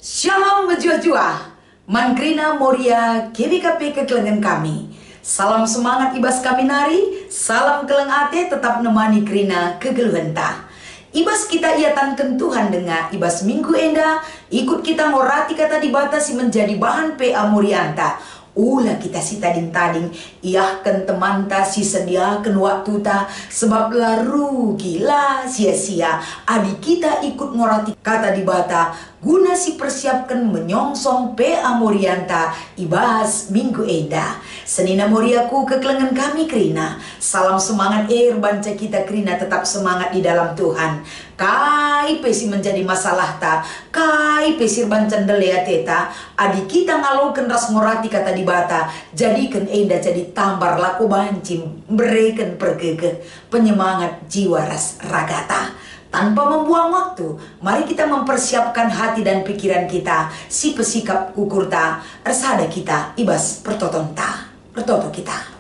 Shalom berjuah-juah, Mankrina Moria KBKP kekelengan kami. Salam semangat ibas kami nari, salam keleng ate tetap nemani krina kegeluhenta. Ibas kita iatankan Tuhan dengan ibas minggu enda, ikut kita ngorati kata dibatasi menjadi bahan PA Morianta. Ulah kita si tading-tading, iahkan teman ta si sediakan waktu ta, sebab laru gila sia-sia. Adik kita ikut ngorati kata dibata, guna si persiapkan menyongsong PA Morianta ibas minggu enda. Senina Moriaku kekelengan kami krina, salam semangat banca kita krina tetap semangat di dalam Tuhan. Kai pesi menjadi masalah ta, kai pesir bancan delea teta, adik kita ngaloken ras ngorati kata dibata, jadikan enda jadi tambar laku bancim, berikan pergege, penyemangat jiwa ras ragata. Tanpa membuang waktu, mari kita mempersiapkan hati dan pikiran kita, si pesikap kukurta, ersada kita, ibas pertotonta, pertoto kita.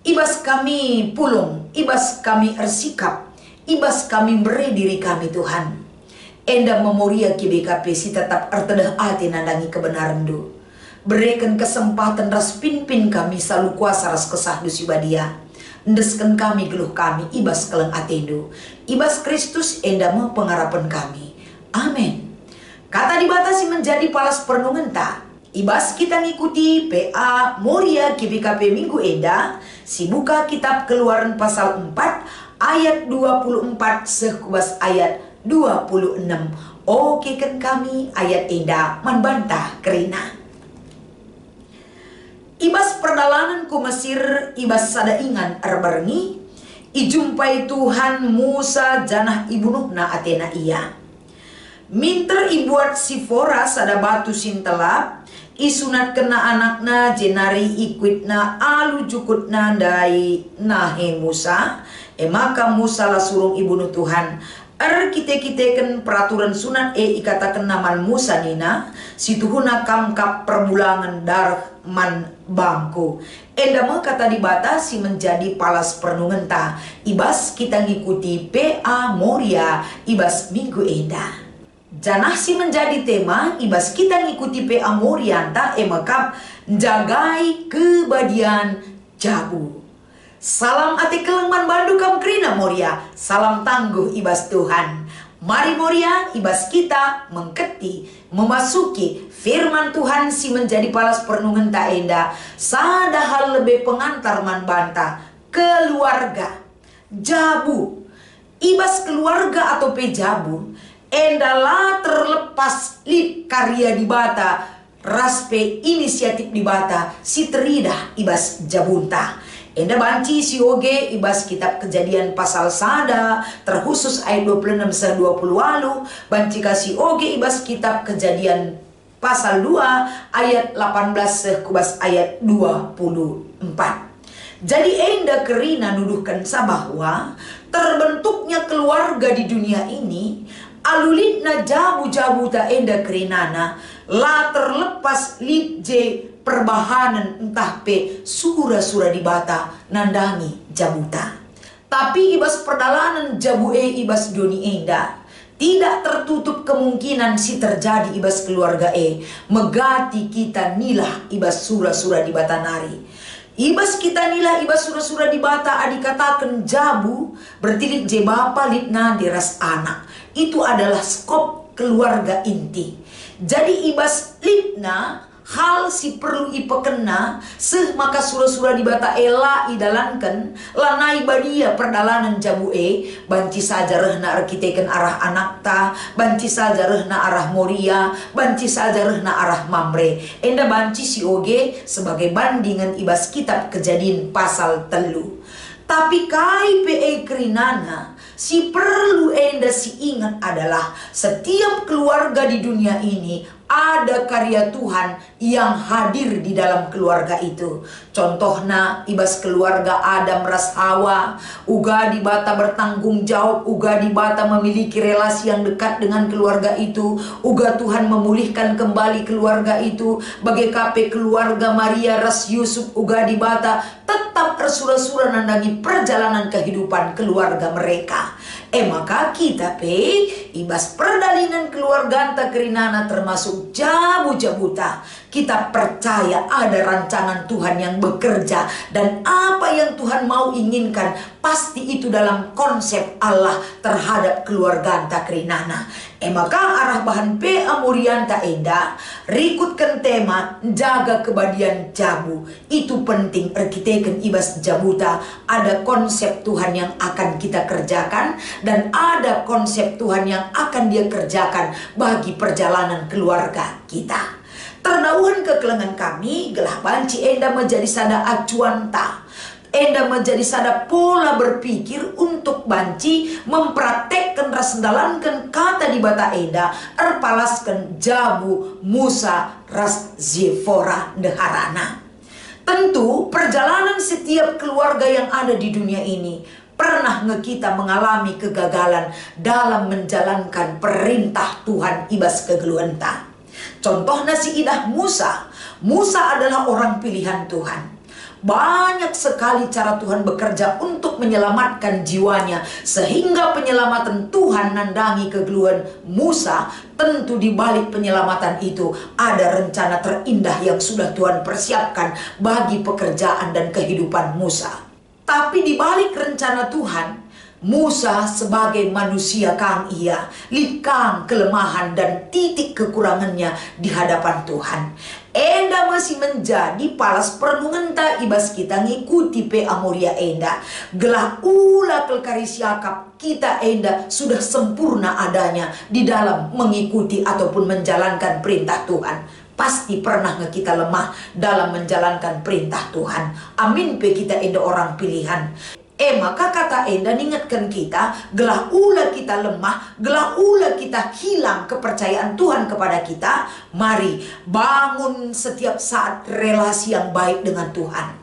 Ibas kami pulung, ibas kami ersikap, ibas kami beri diri kami Tuhan. Enda memoria KBKP si tetap ertedah ati nandangi kebenaran du. Berikan kesempatan ras pin kami selalu kuasa ras kesah du sibadia. Ndeskan kami geluh kami ibas keleng atendu. Ibas Kristus enda mau pengharapan kami. Amin. Kata dibatasi menjadi palas perenungan ta. Ibas kita ngikuti PA Moria KBKP minggu enda. Si buka kitab Keluaran pasal 4 ayat 24 sekubas ayat 26. Oke kan kami ayat enda manbantah kerina. Ibas perjalanan ku Mesir, ibas sada ingan erbarengi, ijumpai Tuhan Musa janah ibu Nuhna Atena ia. Minter ibuat Sifora sada batu sintelap, isunat kena anakna jenari ikwitna alu jukutna dai nahe Musa, maka Musa lah surung ibu Nuh Tuhan. Kite-kiteken peraturan sunat ikatakan naman Musa nina, situhuna kamkap perbulangan darah man bangku. Enda kata dibatasi menjadi palas perenungan ta. Ibas kita ngikuti PA Moria ibas minggu enda. Janah si menjadi tema ibas kita ngikuti PA Moria ta emakap jagai kebadian jabu. Salam ati kelengman bandu kam krina Moria, salam tangguh ibas Tuhan. Mari Moria ibas kita mengketi, memasuki firman Tuhan si menjadi palas perenungan ta enda. Sada hal lebih pengantar man banta, keluarga, jabu. Ibas keluarga atau pejabu, enda lah terlepas lip karya dibata, raspe inisiatif dibata, si teridah ibas jabunta. Enda banci si oge ibas kitab Kejadian pasal sada terkhusus ayat 26 sampai 20 walu, banci kasih oge ibas kitab Kejadian pasal 2 ayat 18 sekubas ayat 24. Jadi enda kerina nuduhkan bahwa terbentuknya keluarga di dunia ini alulitna jabu-jabu ta enda kerinana la terlepas litje perbahanan entah pe sura-sura dibata nandangi jabuta. Tapi ibas perdalanan jabu ibas doni enda tidak tertutup kemungkinan si terjadi ibas keluarga megati kita nilah ibas sura-sura dibata nari. Ibas kita nilah ibas sura-sura dibata adikatakan jabu bertilik je bapa litna deras anak. Itu adalah skop keluarga inti. Jadi ibas litna hal si perlu ipekena seh maka sura-sura dibata ela idalankan lanai badia perdalanan jabu banci saja rehna arkiteken arah anak ta, banci saja rehna arah Moria, banci saja rehna arah Mamre. Enda banci si oge sebagai bandingan ibas kitab Kejadian pasal telu. Tapi kai pe kerinana si perlu enda si ingat adalah setiap keluarga di dunia ini ada karya Tuhan yang hadir di dalam keluarga itu. Contohnya ibas keluarga Adam ras Hawa, uga dibata bertanggung jawab, uga dibata memiliki relasi yang dekat dengan keluarga itu, uga Tuhan memulihkan kembali keluarga itu. Bagai kape keluarga Maria ras Yusuf, uga dibata tetap bersura-sura nandangi perjalanan kehidupan keluarga mereka. Maka kita ibas perdalingan keluarga anta kerinana termasuk jabu-jabuta. Kita percaya ada rancangan Tuhan yang bekerja, dan apa yang Tuhan mau inginkan pasti itu dalam konsep Allah terhadap keluarga anta kerinana. Maka arah bahan amurianta enda rikutkan tema jaga kebadian jabu. Itu penting erkiteken ibas jabuta. Ada konsep Tuhan yang akan kita kerjakan, dan ada konsep Tuhan yang akan dia kerjakan bagi perjalanan keluarga kita. Terdauhan kekelengan kami gelah banci enda menjadi sada acuan ta. Enda menjadi sada pola berpikir untuk banci mempraktekkan rasendalankan kata di bata enda erpalaskan jabu Musa ras Zifora deharana. Tentu perjalanan setiap keluarga yang ada di dunia ini pernah kita mengalami kegagalan dalam menjalankan perintah Tuhan ibas kegeluenta. Contohnya si idah Musa. Musa adalah orang pilihan Tuhan. Banyak sekali cara Tuhan bekerja untuk menyelamatkan jiwanya, sehingga penyelamatan Tuhan nandangi kegeluhan Musa. Tentu di balik penyelamatan itu ada rencana terindah yang sudah Tuhan persiapkan bagi pekerjaan dan kehidupan Musa. Tapi di balik rencana Tuhan, Musa sebagai manusia kang ia, likang kelemahan dan titik kekurangannya di hadapan Tuhan. Enda masih menjadi palas pernungenta ibas kita ngikuti amuria enda. Gelah ula kelkari siakap kita enda sudah sempurna adanya di dalam mengikuti ataupun menjalankan perintah Tuhan. Pasti pernah kita lemah dalam menjalankan perintah Tuhan. Amin kita enda orang pilihan. Maka kata enda ingatkan kita, gelah ula kita lemah, gelah ula kita hilang kepercayaan Tuhan kepada kita. Mari bangun setiap saat relasi yang baik dengan Tuhan.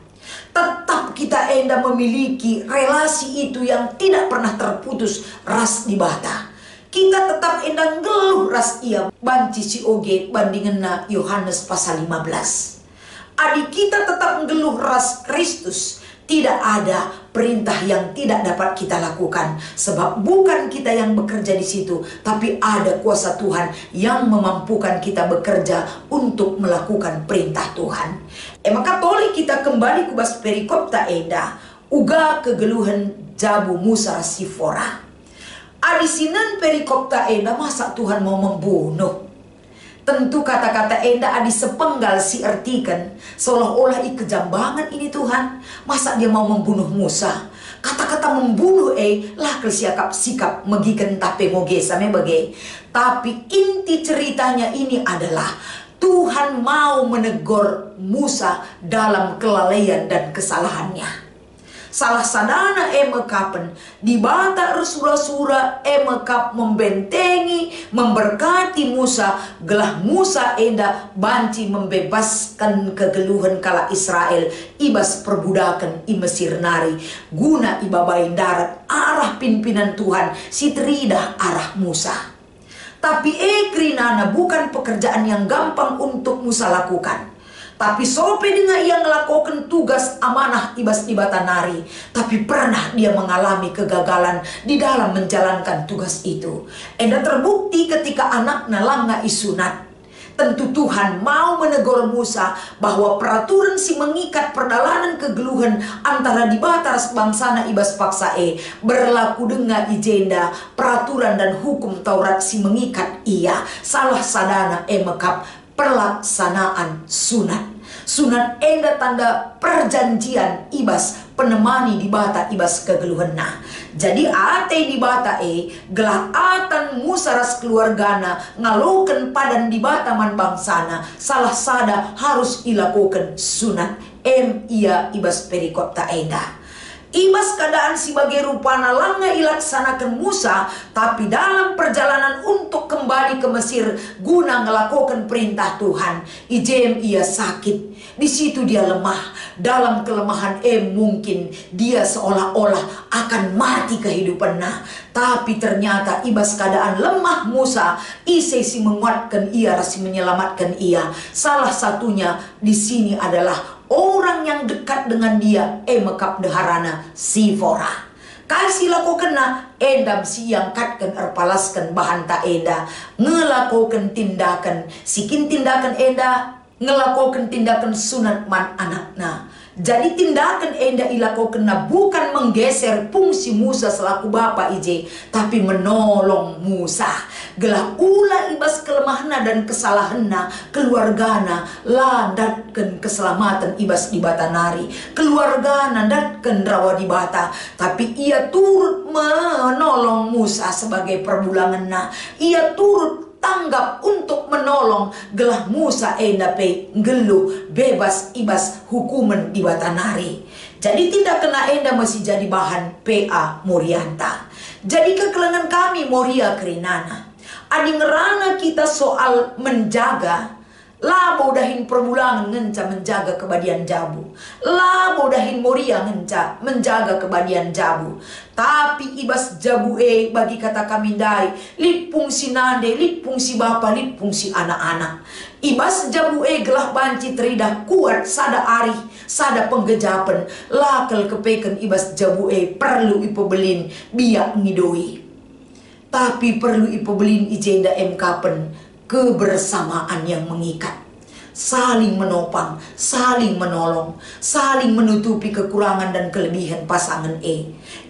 Tetap kita enda memiliki relasi itu yang tidak pernah terputus ras di bata. Kita tetap enda ngeluh ras ia banci si oge bandingan na Yohanes pasal 15. Adik kita tetap ngeluh ras Kristus. Tidak ada perintah yang tidak dapat kita lakukan, sebab bukan kita yang bekerja di situ, tapi ada kuasa Tuhan yang memampukan kita bekerja untuk melakukan perintah Tuhan. Maka toli kita kembali ke bas perikop ta enda, uga kegeluhan jabu Musa Sifora. Adisinan perikop ta enda, masa Tuhan mau membunuh? Tentu kata-kata enda adi sepenggal si artikan seolah-olah kejam banget ini Tuhan. Masa dia mau membunuh Musa? Kata-kata membunuh lah kelsiakap sikap megiken tape moge same bage. Tapi inti ceritanya ini adalah Tuhan mau menegur Musa dalam kelalaian dan kesalahannya. Salah sadana emekapen di bata sura-sura emekap membentengi memberkati Musa, gelah Musa enda banci membebaskan kegeluhan kala Israel ibas perbudakan i Mesir nari guna ibabai darat arah pimpinan Tuhan si teridah arah Musa. Tapi krinana bukan pekerjaan yang gampang untuk Musa lakukan. Tapi sope dengan ia melakukan tugas amanah ibas ibatan nari. Tapi pernah dia mengalami kegagalan di dalam menjalankan tugas itu. Enda terbukti ketika anaknya langa isunat. Tentu Tuhan mau menegur Musa bahwa peraturan si mengikat perdalanan kegeluhan antara di batas bangsana ibas paksa berlaku dengan ijenda peraturan dan hukum Taurat si mengikat ia. Salah sadana mekap pelaksanaan sunat. Sunat enda tanda perjanjian ibas penemani di bata ibas kegeluhena. Jadi ate di bata gelah atan Musa ras keluargana ngaloken padan di bata man bangsana salah sada harus ilakukan sunat ia ibas perikop ta enda. Ibas keadaan sebagai rupana langa ilaksanakan Musa, tapi dalam perjalanan untuk kembali ke Mesir guna melakukan perintah Tuhan, ijem ia sakit. Di situ dia lemah. Dalam kelemahan mungkin dia seolah-olah akan mati kehidupannya. Tapi ternyata ibas keadaan lemah Musa, si menguatkan ia, rasi menyelamatkan ia. Salah satunya di sini adalah orang yang dekat dengan dia, mekap deharana Sifora. Kai silakokan na endam siang katkan erpalaskan bahan ta enda ngelakokan tindakan sikin tindakan enda ngelakokan tindakan sunat man anakna. Jadi tindakan enda ilakokan na bukan menggeser fungsi Musa selaku bapa ije, tapi menolong Musa. Gelah ulah ibas kelemahna dan kesalahanna keluargana landatkan keselamatan ibas di bata nari. Keluargana datkan rawa di bata, tapi ia turut menolong Musa sebagai perbulanganna. Ia turut tanggap untuk menolong gelah Musa endape geluh bebas ibas hukuman di batanari. Jadi tidak kena enda masih jadi bahan PA Morianta. Jadi kekelengan kami Moria Kerinana. Adi ngerana kita soal menjaga. Labo dahin perbulangan ngenca menjaga kebadian jabu. Labo dahin Moria ngenca menjaga kebadian jabu. Tapi ibas jabu bagi kata kami dai lipung si nande, lipung si bapa, lipung si anak-anak. Ibas jabu gelah banci teridah kuat sada ari, sada penggejapan. Lakal kepeken ibas jabu perlu ipobelin biak ngidoi. Tapi perlu ipobelin ijenda kapen kebersamaan yang mengikat, saling menopang, saling menolong, saling menutupi kekurangan dan kelebihan pasangan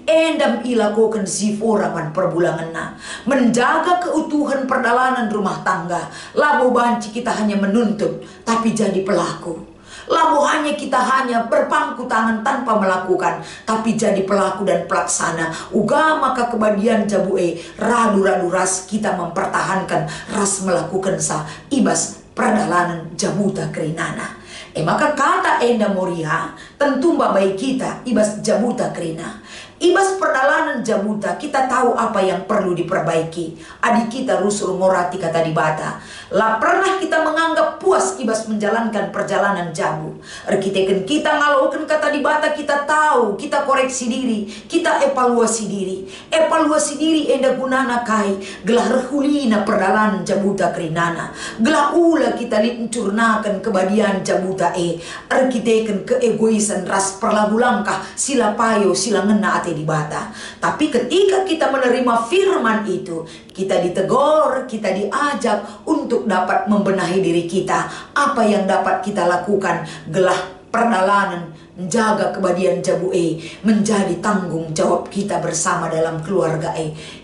endam ilakokan ziforaman perbulanganna, menjaga keutuhan perdalanan rumah tangga. Labo banci kita hanya menuntut tapi jadi pelaku. Labo kita hanya berpangku tangan tanpa melakukan, tapi jadi pelaku dan pelaksana. Uga maka kebadian jabu radu-radu ras kita mempertahankan ras melakukan sa ibas perdalanan jabuta Kerinana. Maka kata enda Moria tentu baik kita ibas jabuta Kerina. Ibas perdalanan jabuta kita tahu apa yang perlu diperbaiki. Adik kita rusul ngorati kata di bata. Lah pernah kita menganggap puas ibas menjalankan perjalanan jabu. Arkiteken kita ngalaukan kata di bata, kita tahu, kita koreksi diri, kita evaluasi diri. Evaluasi diri enda gunana kai gelah rehulina perdalanan jabuta Kerinana. Gelah ula kita lincurnakan kebadian jabuta arkiteken keegoisan ras perlagu langkah sila payo sila ngena ate di bata. Tapi ketika kita menerima firman itu, kita ditegur, kita diajak untuk dapat membenahi diri kita. Apa yang dapat kita lakukan gelah perdalanan menjaga kebadian jabu menjadi tanggung jawab kita bersama dalam keluarga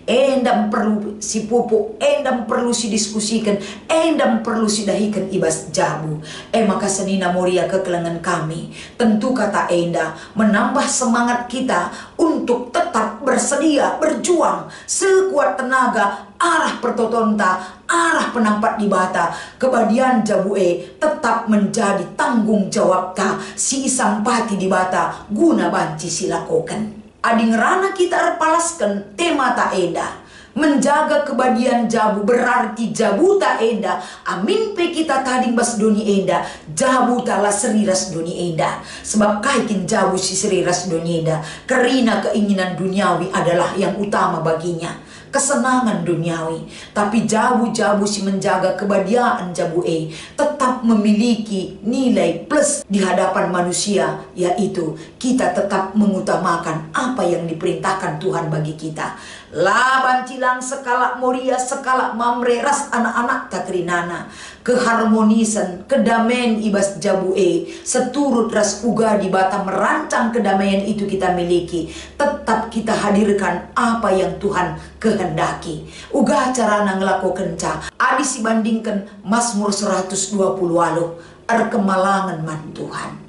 endam perlu si pupuk, endam perlu si diskusikan, endam perlu si dahikan ibas jabu. Maka senina Moria kekelengan kami tentu kata enda menambah semangat kita untuk tetap bersedia berjuang sekuat tenaga arah pertotonta, arah penampat di bata. Kebadian jabu tetap menjadi tanggung jawab ta si isampati di bata guna banci silakokan. Adi ngerana kita erpalaskan tema ta enda menjaga kebadian jabu berarti jabu ta enda amin pe kita tading bas doni enda jabu tala seriras doni enda. Sebab kaikin jabu si seriras doni enda karena keinginan duniawi adalah yang utama baginya, kesenangan duniawi. Tapi jabu-jabu si menjaga kebadiaan jabu tetap memiliki nilai plus di hadapan manusia, yaitu kita tetap mengutamakan apa yang diperintahkan Tuhan bagi kita. Laban cilang sekala Moria sekala mamre ras anak-anak takrinana keharmonisan kedamaian ibas jabu seturut ras uga di bata merancang kedamaian itu kita miliki. Tetap kita hadirkan apa yang Tuhan kehendaki. Uga carana ngelakukan adis dibandingkan Mazmur 120 waluh erkemalangan man Tuhan.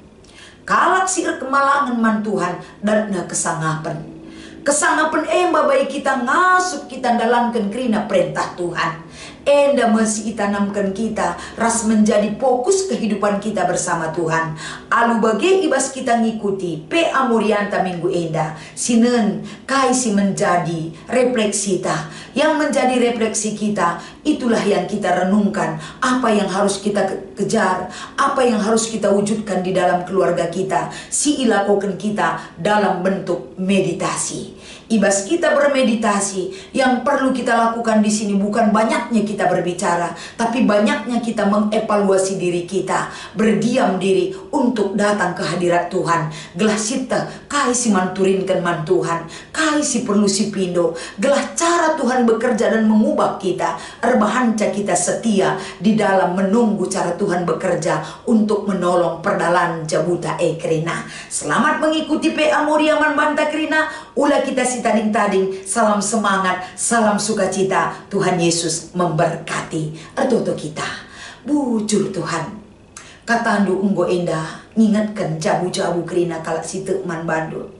Kalak si erkemalangan man Tuhan dan kesangapan. Kesangapan baik kita ngasup kita dalamkan kerina perintah Tuhan. Enda masih itanamkan kita ras menjadi fokus kehidupan kita bersama Tuhan. Alu bagi ibas kita ngikuti PA Morianta minggu enda sinen kaisi menjadi refleksi kita. Yang menjadi refleksi kita itulah yang kita renungkan, apa yang harus kita kejar, apa yang harus kita wujudkan di dalam keluarga kita, si ilakokan kita dalam bentuk meditasi. Ibas kita bermeditasi, yang perlu kita lakukan di sini bukan banyaknya kita berbicara, tapi banyaknya kita mengevaluasi diri kita, berdiam diri untuk datang ke hadirat Tuhan. Gelah sita kai si manturinkan man Tuhan, kai si perlu si pindo, gelah cara Tuhan bekerja dan mengubah kita, erbahanca kita setia di dalam menunggu cara Tuhan bekerja untuk menolong perdalan jabuta krina. Selamat mengikuti PA Moriaman Banta Krina. Ulah kita si tading-tading, salam semangat, salam sukacita. Tuhan Yesus memberkati ertoto kita. Bujur Tuhan, katandu unggo endah, ngingatkan jabu-jabu Krina kalak si tekman bandul.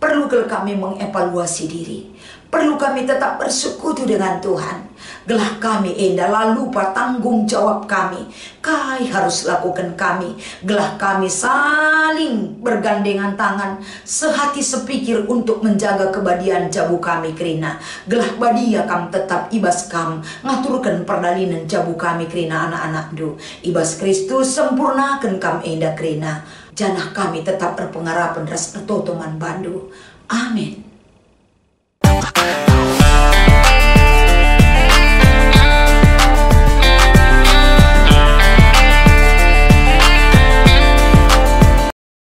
Perlu kami mengevaluasi diri, perlu kami tetap bersekutu dengan Tuhan. Gelah kami endah lupa tanggung jawab kami, kai harus lakukan kami. Gelah kami saling bergandengan tangan, sehati sepikir untuk menjaga kebadian jabu kami Krina. Gelah badia kam tetap ibas kam, ngaturkan perdalinan jabu kami Krina anak-anak du. Ibas Kristus sempurnakan kam endah Krina. Janah kami tetap berpengarapan ras ertotoman bandu. Amin.